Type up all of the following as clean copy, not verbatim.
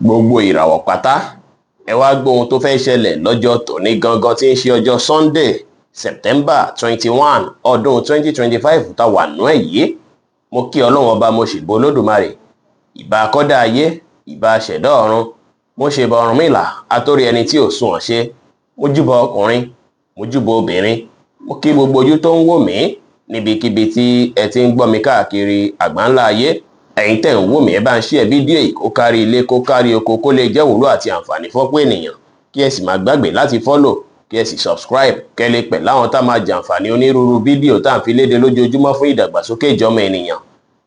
gbogbo ìràwọ̀ pátá ẹ wá gbọ́ ohun tó fẹ́ ṣẹlẹ̀ lọ́jọ́ tòní gangan tí ń ṣe ọjọ́ Sunday September 21 ọdún 2025 tá wà nú ẹ̀ yìí. Mo kí Ọlọ́run ọba, mo ṣèbà Olódùmarè, ìbà akọ́dá ayé, ìbà ṣẹ̀dá ọ̀run, mo ṣèbà Ọ̀rúnmìlà atórí ẹni tí ò sunwọ̀n ṣe, mo júbà ọkùnrin, mo júbà obìnrin, mo kí gbogbo ojú tó ń wò mí níbikíbi tí ẹ ti ń gbọ́ mi káàkiri àgbáńlá ayé. Ẹ̀yin tẹ́ ń wò mí, ẹ bá ń share fídíò yìí kó kárí ilé kó kárí oko, kó lè jẹ́ wúlò àti àǹfààní fọ́pọ̀ ènìyàn. Kí ẹ sì má gbàgbé láti follow, kí ẹ sì subscribe kẹ́ lè pẹ̀ láwọn tá máa jàǹfààní onírúurú fídíò tá à ń fi léde lójoojúmọ́ fún ìdàgbàsókè ìjọmọ ènìyàn.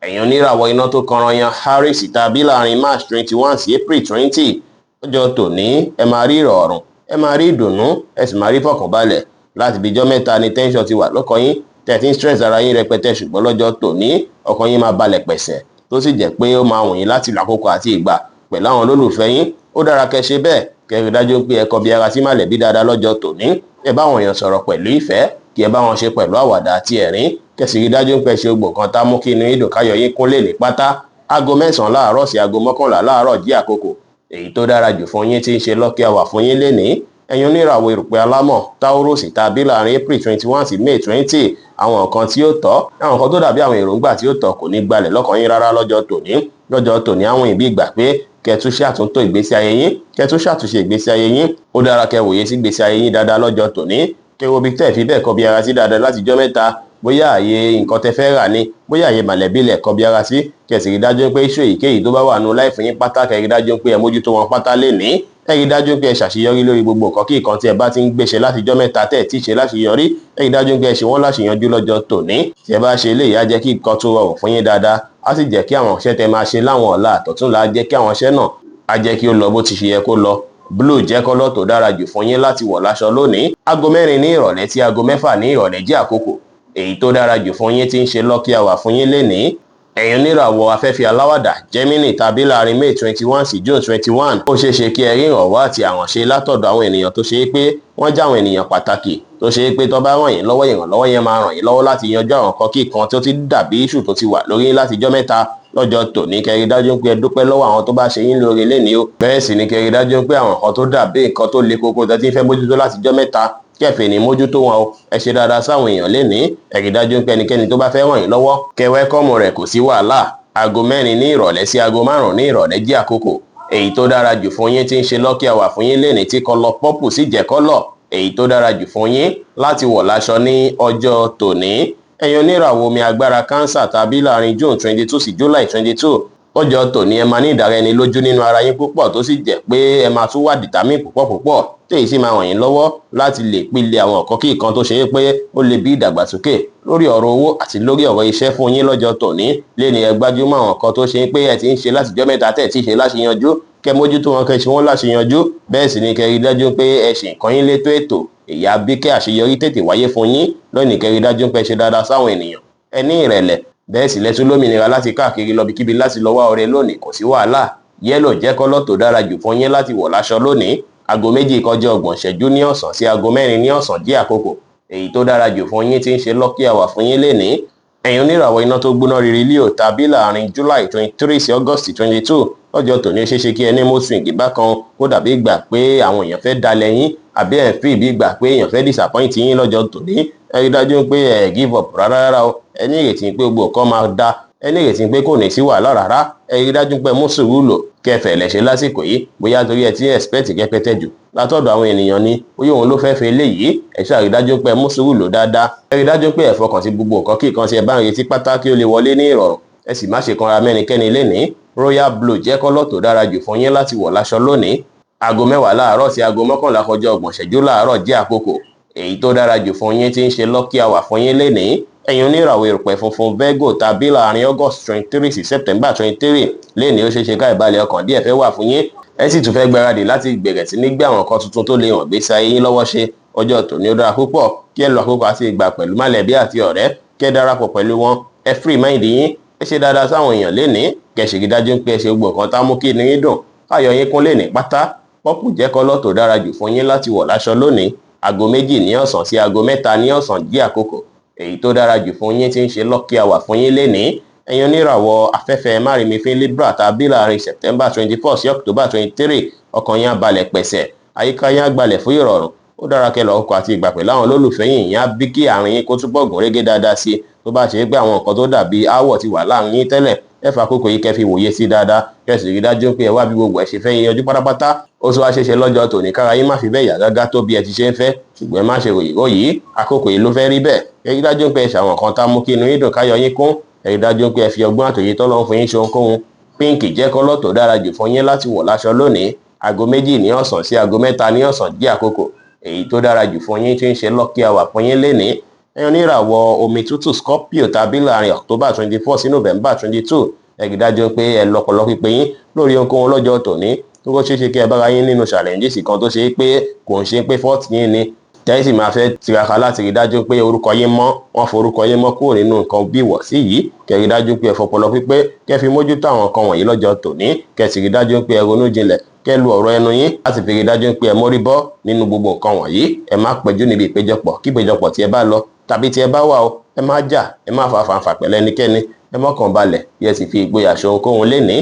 Ẹ̀yin oníràwọ̀ iná tó kanranyan Aries tàbí láàrin March 21 sí April 20 lọ́jọ́ tòní ẹ máa rí ìrọ̀rùn, ẹ máa rí ìdùnnú, ẹ sì máa rí fọkànbalẹ̀. Láti bíjọ́ mẹ́ta ni tension ti wà lọ́kàn yín, tẹ́ ti ń stress ara yín rẹpẹtẹ, ṣùgbọ́n lọ́jọ́ tòní ọkàn yín máa balẹ̀ pẹ̀sẹ̀, tó sì jẹ́ pé ó máa wùn yín láti lákòókò àti ìgbà pẹ̀lú àwọn olólùfẹ́ yín. Ó dára kẹ́ ṣe bẹ́ẹ̀, kẹ́ rí dájú pé ẹ kọbi ara sí mọ̀lẹ́bí dáadáa lọ́jọ́ tòní. Ẹ bá àwọn èèyàn sọ̀rọ̀ pẹ̀lú ìfẹ́, kí ẹ bá wọn ṣe pẹ̀lú àwàdà àti ẹ̀rín, kẹ́ sì rí dájú pé ẹ ṣe gbogbo nǹkan tá mú kí inú yín dùn, káyọ̀ yín kún lè ní pátá. Aago 9 láàárọ̀ sí aago 11 láàárọ̀ jí àkókò èyí tó dára jù fún yín tí ń ṣe lucky hour fún yín lénìí. Ẹ̀yin oníràwọ̀ erùpẹ̀ alámọ̀ Taurus tàbí láàrin April 21 sí May 20, àwọn nǹkan tí ó tọ́, àwọn nǹkan tó dàbí àwọn èròǹgbà tí ó tọ́ kò ní gbalẹ̀ lọ́kàn yín rárá lọ́jọ́ tòní. Lọ́jọ́ tòní àwọn ìbí ìgbà pé kẹ́ tún ṣàtúntò ìgbésí ayé yín, kẹ́ tún ṣàtúnṣe ìgbésí ayé yín. Ó dára kẹ́ wòye sí ìgbésí ayé yín dáadáa lọ́jọ́ tòní, kẹ́ wo bí tẹ́ fi bẹ́ẹ̀ kọbi ara sí dáadáa láti jọ́ mẹ́ta. Bóyá àyè nǹkan tẹ́ fẹ́ rà ni, bóyá àyè mọ̀lẹ́bí lẹ̀ kọbi ara sí, kẹ́ sì rí dájú pé iṣu èyíkéyìí tó bá wà nù láìfún yín pátá, kẹ́ rí dájú pé ẹ mójútó wọn pátá lénìí. Ẹ rí dájú pé ẹ ṣàṣeyọrí lórí gbogbo nǹkan kí nǹkan tí ẹ bá ti ń gbéṣe láti jọ́ mẹ́ta tẹ́ ẹ̀ tí ṣe láṣeyọrí. Ẹ rí dájú pé ẹ ṣe wọ́n láṣeyọjú lọ́jọ́ tòní. Tí ẹ bá ṣe eléyìí á jẹ́ kí nǹkan tó rọrùn fún yín dáadáa, á sì jẹ́ kí àwọn iṣẹ́ tẹ́ máa ṣe láwọn ọ̀la àtọ̀túnla á jẹ́ kí àwọn iṣẹ́ náà á jẹ́ kí ó lọ bó ti ṣe yẹ kó lọ. Blue jẹ́ kọ́lọ̀ tó dára jù fún yín láti wọ̀ láṣọ lónìí. Aago 4 ní ìrọ̀lẹ́ tí aago 6 ní ìrọ̀lẹ́ jẹ́ àkókò èyí tó dára jù fún yín tí ń ṣe lucky hour fún yín lénìí. Ẹ̀yin oníràwọ̀ afẹ́fẹ́ aláwàdà Gemini tàbí láàrin May 21 sí June 21, ó ṣeé ṣe kí ẹ rí ìrànwọ́ àti àránṣe látọ̀dọ̀ àwọn ènìyàn tó ṣe é pé wọ́n jẹ́ àwọn ènìyàn pàtàkì, tó ṣe é pé tó bá ràn yín lọ́wọ́, ìrànlọ́wọ́ yẹn máa ràn yín lọ́wọ́ láti yanjú àwọn nǹkan kíkan tó ti dàbí iṣu tó ti wà lórí láti jọ́ mẹ́ta. Lọ́jọ́ tòní kẹ́ rí dájú pé ẹ dúpẹ́ lọ́wọ́ àwọn tó bá ṣe yín lóore lénìí o. Bẹ́ẹ̀ sì ni kẹ́ rí dájú pé àwọn nǹkan tó dàbí nǹkan tó le koko tẹ́ ti ń fẹ́ mójútó láti jọ́ mẹ́ta, kẹfì ní mójútó wọn o. Ẹ ṣe dáadáa sáwọn èèyàn lénìí. Ẹ rí dájú pé ẹnikẹ́ni tó bá fẹ́ ràn yín lọ́wọ́ kẹ́ wẹ́kọ́mù rẹ̀, kò sí wàhálà. Aago 4 ní ìrọ̀lẹ́ sí aago 5 ní ìrọ̀lẹ́ jẹ́ àkókò èyí tó dára jù fún yín tí ń ṣe lucky hour fún yín lénìí, tí kọ́lọ̀ purple sì jẹ́ kọ́lọ̀ èyí tó dára jù fún yín láti wọ̀ láṣọ ní ọjọ́ tòní. Ẹ̀yin oníràwọ̀ omi agbára Cancer tàbí láàrin June 22 sí July 22 lọ́jọ́ tòní ẹ máa ní ìdáraẹnilójú nínú ara yín púpọ̀, tó sì jẹ́ pé ẹ máa tún wà determine púpọ̀ téyì sì máa ràn yín lọ́wọ́ láti lè pilẹ̀ àwọn nǹkan kíkan tó ṣe é pé ó lè bí ìdàgbàsókè lórí ọ̀rọ̀ owó àti lórí ọ̀rọ̀ iṣẹ́ fún yín lọ́jọ́ tòní. Léni ẹ gbájúmọ́ àwọn nǹkan tó ṣe é pé ẹ ti ń ṣe láti jọ́ mẹ́ta tẹ́ ẹ̀ tí ṣe láṣeyanjú, kẹ́ mójútó wọn, kẹ́ ṣe wọ́n láṣeyanjú. Bẹ́ẹ̀ sì ni kẹ́ rí dájú pé ẹ ṣe nǹkan yín létò ètò èyí á bí kẹ́ àṣeyọrí tètè wáyé fún yín. Lónìí kẹ́ rí dájú pé ẹ ṣe dáadáa sáwọn ènìyàn, ẹ ní ìrẹ̀lẹ̀, bẹ́ẹ̀ sì lẹ́tún lómìnira láti káàkiri lọ́bikíbi láti lọ wá ọrẹ lónìí, kò sí wàhálà. Yẹ́lò jẹ́ kọ́lọ̀ tó dára jù fún yín láti wọ̀ láṣọ lónìí. Aago 2 kọjá 30 ìṣẹ́jú ní ọ̀sán sí aago 4 ní ọ̀sán jẹ́ àkókò èyí tó dára jù fún yín tí ń ṣe lucky hour fún yín lénìí. Ẹ̀yin oníràwọ̀ iná tó gbóná riri Leo tàbí láàrin July 23 sí August 22 lọ́jọ́ tòní ó ṣeé ṣe kí ẹ ní mood swing bákan, kó dàbí ìgbà pé àwọn èèyàn fẹ́ dalẹ̀ yín, àbí ẹ̀ fi bí ìgbà pé èèyàn fẹ́ disappoint yín lọ́jọ́ tòní. Ẹ rí dájú pé ẹ give up rárá o. Ẹ ní ìrètí pé gbogbo nǹkan máa dá, ẹ ní ìrètí pé kò ní sí wàhálà rárá. Ẹ rí dájú pé mú sùúrù lò, kẹfẹ̀ lẹ̀ ṣe lásìkò yìí, bóyá torí ẹ ti ń expect kẹpẹtẹ jù látọ̀dọ̀ àwọn ènìyàn ni, bóyá òun ló fẹ́ fẹ́ eléyìí. Ẹ ṣáà rí dájú pé mú sùúrù lò dáadáa. Ẹ rí dájú pé ẹ fọkàn sí gbogbo nǹkan kíkan tí ẹ bá ń retí pátá kí ó lè wọlé ní ìrọ̀rùn. Ẹ sì má ṣe kanra mẹ́nikẹ́ni lénìí. Royal Blue jẹ́ kọ́lọ̀ tó dára jù fún yín láti wọ̀ láṣọ lónìí. Aago 10 láàárọ̀ sí aago 11 kọjá 30 ìṣẹ́jú láàárọ̀ jẹ́ àkókò èyí tó dára jù fún yín tí ń ṣe lucky hour fún yín lénìí. Ẹ̀yin oníràwọ̀ erùpẹ̀ funfun Virgo tàbí láàrin August 23 sí September 23 lénìí ó ṣeé ṣe ká ìbàlẹ̀ ọkàn díẹ̀ fẹ́ wà fún yín. Ẹ sì tún fẹ́ gbáradì láti bẹ̀rẹ̀ sí ní gbé àwọn nǹkan tuntun tó lè hàn gbèsè ayé yín lọ́wọ́ ṣe. Ọjọ́ tòní ó dára púpọ̀ kí ẹ lo àkókò àti ìgbà pẹ̀lú mọ̀lẹ́bí àti ọ̀rẹ́, kí ẹ darapọ̀ pẹ̀lú wọn, ẹ free mind yín, ẹ ṣe dáadáa sáwọn èèyàn lénìí, kẹ́ ṣe rí dájú pé ẹ ṣe gbogbo nǹkan tá mú kí inú yín dùn, káyọ̀ yín kún lénìí pátá. Purple jẹ́ kọ́lọ̀ tó dára jù fún yín láti wọ̀ láṣọ lónìí. Aago 2 ní ọ̀sán sí aago 3 ní ọ̀sán jẹ́ àkókò èyí tó dára jù fún yín tí ń ṣe lucky hour fún yín lénìí. ẹ̀yin oníràwọ̀ afẹ́fẹ́ márìmífín Libra tàbí láàrin September 24 sí October 23 ọkàn yín á balẹ̀ pẹ̀sẹ̀ àyíká yín á gbalẹ̀ fún ìrọ̀rùn ó dára kẹ́ lọ ọkọ̀ àti ìgbà pẹ̀lú àwọn olólùfẹ́ yín ìyẹn á bí kí àárín yín kó túbọ̀ gùn régé dáadáa sí i tó bá ṣe é pé àwọn nǹkan tó dàbí aáwọ̀ ti wà láàrin yín tẹ́lẹ̀ ẹ fà àkókò yìí kẹ́ fi wòye sí dáadáa kẹ́ sì rí dájú pé ẹ wá bí gbogbo ẹ̀ ṣe fẹ́ yanjú pátápátá ó tún wá ṣeéṣe lọ́jọ́ tòní kára yín má fi bẹ́ẹ̀ yà gágá tó bí ẹ ti ṣe ń fẹ́ ṣùgbọ́n ẹ má ṣe ròyìn ròyìn àkókò yìí ló fẹ́ rí bẹ́ẹ̀ ẹ rí dájú pé ẹ ṣàwọn nǹkan tá mú kí inú yín dùn káyọ̀ yín kún ẹ rí dájú pé ẹ fi ọgbọ́n àtòyé tọ́lọ́run fún yín ṣe ohunkóhun pínkì jẹ́ kọ́lọ́ tó dára jù fún yín láti wọ̀ láṣọ lónìí aago 2 ní ọ̀sán sí aago 3 ní ọ̀sán jẹ́ àkókò èyí tó dára jù fún yín tí ń ṣe lucky hour fún yín lénìí ẹ̀yin oníràwọ̀ omi tútù Scorpio tàbí láàrin October 24 sí November 22 ẹ rí dájú pé ẹ lọ́pọlọ pípé yín lórí ohunkóhun lọ́jọ́ tòní tó kó ṣeéṣe kí ẹ bára yín nínú challenges kan tó ṣe é pé kò ń ṣe pé fault yín ni tẹ́sí máa fẹ́ tiraka láti rí dájú pé orúkọ yín mọ́ wọ́n forúkọ yín mọ́ kúrò nínú nǹkan bí ìwọ̀sí yìí kẹ́ rí dájú pé ẹ fọpọlọ pípé kẹ́ fi mójútó àwọn nǹkan wọ̀nyí lọ́jọ́ tòní kẹ́ sì rí dájú pé ẹ ronú jinlẹ̀ kẹ́ lu ọ̀rọ̀ ẹnu yín láti fi rí dájú pé ẹ mórí bọ́ nínú gbogbo nǹkan wọ̀nyí ẹ má péjú níbi ìpéjọpọ̀ kí ìpéjọpọ̀ tí ẹ bá lọ tàbí tí ẹ bá wà o ẹ má jà ẹ má fa fàǹfà pẹ̀lú ẹnikẹ́ni ẹ mọ́kàn balẹ̀ yẹ sì fi ìgboyà ṣe ohunkóhun lénìí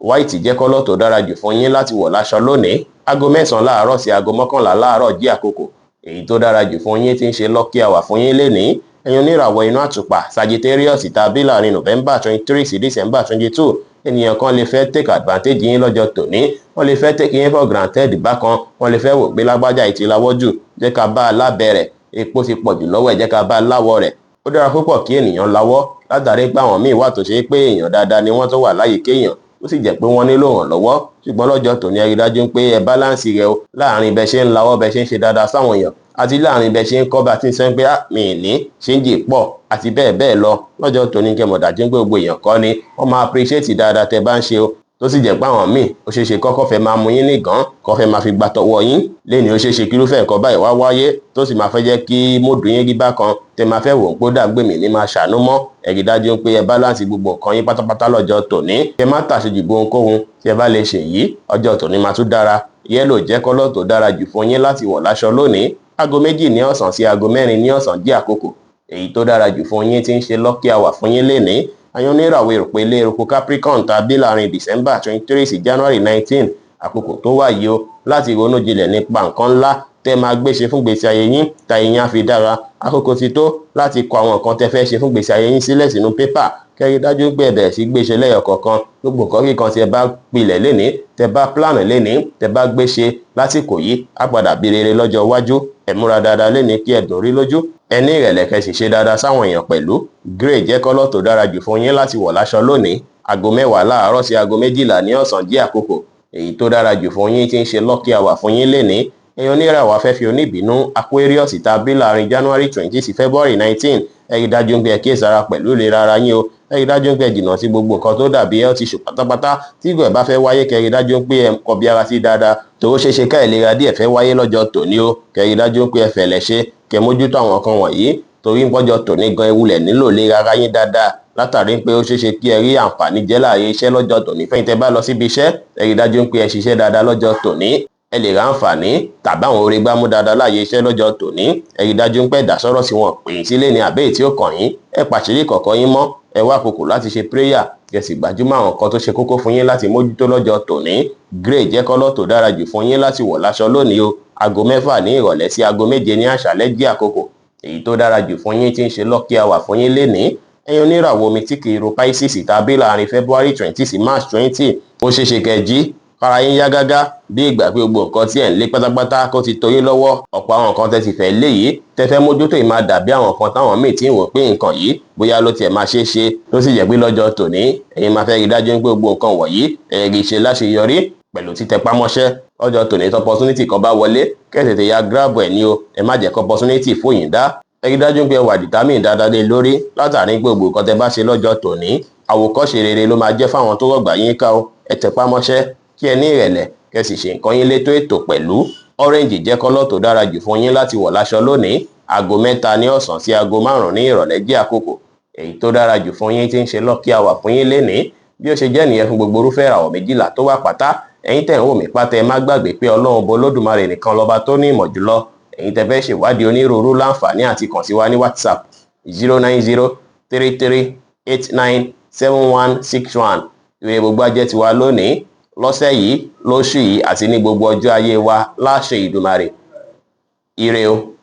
white jẹ́ kọ́lọ́ tó dára jù fún yín láti wọ̀ láṣọ lónìí aago 9 láàárọ̀ sí aago 11 láàárọ̀ jí àkókò èyí tó dára jù fún yín tí ń ṣe lucky hour fún yín lénìí ẹ̀yin oníràwọ̀ inú àtùpà Sagittarius tàbí láàrin November 23 sí December 22 ènìyàn kan lè fẹ́ take advantage yín lọ́jọ́ tòní wọ́n lè fẹ́ take yín for granted bákan wọ́n lè fẹ́ wò pé lágbájá ìtì láwọ́ jù jẹ́ ká bá a lábẹ́rẹ̀ epo ti pọ̀ jù lọ́wọ́ ẹ̀ jẹ́ ká bá a láwọ̀ rẹ̀ ó dára púpọ̀ kí ènìyàn láwọ́ látàrí pé àwọn míì wà tó ṣe pé èèyàn dáadáa ni wọ́n tó wà láyé kéèyàn ó sì jẹ́ pé wọ́n nílò ìrànlọ́wọ́ ṣùgbọ́n lọ́jọ́ tòní ẹ rí dájú pé ẹ báláǹsì rẹ o láàrin bẹ ṣe ń lawọ́ bẹ ṣe ń ṣe dáadáa sáwọn èèyàn àti láàrin bẹ ṣe ń kọ́ bá ti ń sẹ́ pé mi ní ṣéǹjì pọ̀ àti bẹ́ẹ̀ bẹ́ẹ̀ lọ lọ́jọ́ tòní kẹmọ̀dájú pé gbogbo èèyàn kọ́ ni wọ́n máa appreciate dáadáa tẹ bá ń ṣe o tó sì jẹ́ pé àwọn míì ó ṣeé ṣe kọ́kọ́ fẹ́ máa mú yín nìkan kọ́ fẹ́ máa fi gba tọwọ́ yín lẹ́ni ó ṣeé ṣe kí irúfẹ́ nǹkan báyìí wá wáyé tó sì máa fẹ́ jẹ́ kí módù yín rí bákan tẹ máa fẹ́ wò ó gbódà gbèmí ní máa ṣàánú mọ́ ẹ rí dájú pé ẹ báláǹsì gbogbo nǹkan yín pátápátá lọ́jọ́ tòní kẹ má tàṣejù bo ohunkóhun tí ẹ bá lè ṣe yìí ọjọ́ tòní máa tún dára yẹ́lò jẹ́ kọ́lọ́ tó dára jù fún yín láti wọ̀ láṣọ lónìí aago 2 ní ọ̀sán sí aago 4 ní ọ̀sán jẹ́ àkókò èyí tó dára jù fún yín tí ń ṣe lucky hour fún yín lénìí àyàn oníràwọ̀ èrò pé ilé eruku Capricorn tàbí láàrin December 23 sí January 19 àkókò tó wà yìí o láti ronú jinlẹ̀ nípa nǹkan ńlá tẹ́ máa gbéṣe fún gbèsè ayé yín ta ìyẹn á fi dára àkókò ti tó láti kọ àwọn nǹkan tẹ́ fẹ́ ṣe fún gbèsè ayé yín sílẹ̀ sínú pépà kẹ́rí dájú pé ẹ bẹ̀rẹ̀ sí gbéṣe lẹ́yọ̀ kọ̀ọ̀kan gbogbo nǹkan kíkan tí ẹ bá pilẹ̀ lénìí tẹ́ bá plan lénìí tẹ́ bá gbéṣe lásìkò yìí á padà bí rere lọ́jọ́ iwájú ẹ múra dáadáa lénìí kí ẹ dùn rí lójú ẹ ní ìrẹ̀lẹ̀ kẹ́ sì ṣe dáadáa sáwọn èèyàn pẹ̀lú grey jẹ́ kọ́lọ́ tó dára jù fún yín láti wọ̀ láṣọ lónìí aago 10 láàárọ̀ sí aago 12 ní ọ̀sán jẹ́ àkókò èyí tó dára jù fún yín tí ń ṣe lucky hour fún yín lénìí ẹ̀yin oníràwọ̀ afẹ́fẹ́ oníbínú Aquarius tàbí láàrin January 20 sí February 19 ẹ rí dájú pé ẹ kíyèsára pẹ̀lú ìlera ara yín o ẹ rí dájú pé ẹ jìnnà sí gbogbo nǹkan tó dàbí health issue pátápátá tí ìgbà bá fẹ́ wáyé kẹ́ rí dájú pé ẹ kọ bí ara sí dáadáa tó ṣeéṣe ká ìlera díẹ̀ fẹ́ wáyé lọ́jọ́ tòní o kẹ́ rí dájú pé ẹ fẹ̀lẹ̀ ṣe kẹ́ mójútó àwọn kan wọ̀nyí torí pọ́jọ́ tòní gan ewúlẹ̀ nílò ìlera ara yín dáadáa látàrí pé ó ṣeéṣe kí ẹ rí àǹfààní jẹ́ láàyè iṣẹ́ lọ́jọ́ tòní fẹ́yìn tẹ́ bá lọ síbi iṣẹ́ ẹ rí dájú pé ẹ ṣiṣẹ́ dáadáa lọ́jọ́ tòní ẹ lè ra àǹfààní tàbí àwọn oore gbámú dáadáa láàyè iṣẹ́ lọ́jọ́ tòní ẹ rí dájú pé ẹ̀dá sọ̀rọ̀ sí wọn pè é sílé ní àbẹ́ tí ó kàn yín ẹ pàṣírí kọ̀ọ̀kan yín mọ́ ẹ wá àkókò láti ṣe prayer kẹ́ sì gbájúmọ́ àwọn nǹkan tó ṣe kókó fún yín láti mójútó lọ́jọ́ tòní grey jẹ́ kọ́lọ́ tó dára jù fún yín láti wọ̀ láṣọ lónìí o aago 6 ní ìrọ̀lẹ́ sí aago 7 ní àṣálẹ́ jẹ́ àkókò èyí tó dára jù fún yín tí ń ṣe lucky hour fún yín lénìí ẹ̀yin oníràwọ̀ omi tí kìí ro Pisces tàbí láàrin February 20 sí March 20 ó ṣeéṣe kẹ́ jí kára yín yá gágá bí ìgbà pé gbogbo nǹkan tí ẹ̀ ń lé pátápátá kó ti tó yín lọ́wọ́ ọ̀pọ̀ àwọn nǹkan tẹ́ ti fẹ́ léyìí tẹ́ fẹ́ mójútó ì máa dàbí àwọn nǹkan táwọn míì tí ń wò pé nǹkan yìí bóyá ló tiẹ̀ máa ṣeé ṣe tó sì jẹ́ pé lọ́jọ́ tòní ẹ̀yin máa fẹ́ rí dájú pé gbogbo nǹkan wọ̀nyí ẹ̀rí ṣe láṣeyọrí pẹ̀lú títẹpámọ́ṣẹ́ lọ́jọ́ tòní tó opportunity kan bá wọlé kẹ́tẹ̀tẹ̀ ya grab ẹ̀ ní o ẹ má jẹ́ kó opportunity fòyìn dá ẹ rí dájú pé wà determine dáadáa lé lórí látàrí gbogbo nǹkan tẹ́ bá ṣe lọ́jọ́ tòní àwòkọ́ṣe rere ló máa jẹ́ fáwọn tó rọ̀gbà yín ká o ẹ tẹpámọ́ṣẹ́ kí ẹ ní ìrẹ̀lẹ̀ kẹ́ sì ṣe nǹkan yín létò ètò pẹ̀lú orange jẹ́ kọ́lọ́ tó dára jù fún yín láti wọ̀ láṣọ lónìí aago 3 ní ọ̀sán sí aago 5 ní ìrọ̀lẹ́ jẹ́ àkókò èyí tó dára jù fún yín tí ń ṣe lucky hour fún yín lénìí bí ó ṣe jẹ́ nìyẹn fún gbogbo irúfẹ́ ìràwọ̀ méjìlá tó wà pátá ẹ̀yin tẹ̀ ń wò mí pátá ẹ má gbàgbé pé Ọlọ́run bo Olódùmarè nìkan lọ́ba tó ní ìmọ̀ jùlọ ẹ̀yin tẹ́ fẹ́ ṣèwádìí onírúurú láǹfààní àti kàn sí wa ní WhatsApp 0903389 7161. Ire gbogbo ajẹ́ tiwa lónìí, lọ́sẹ̀ yìí, lóṣù yìí àti ní gbogbo ọjọ́ ayé wa láṣẹ Ìdùmarè. Ire o.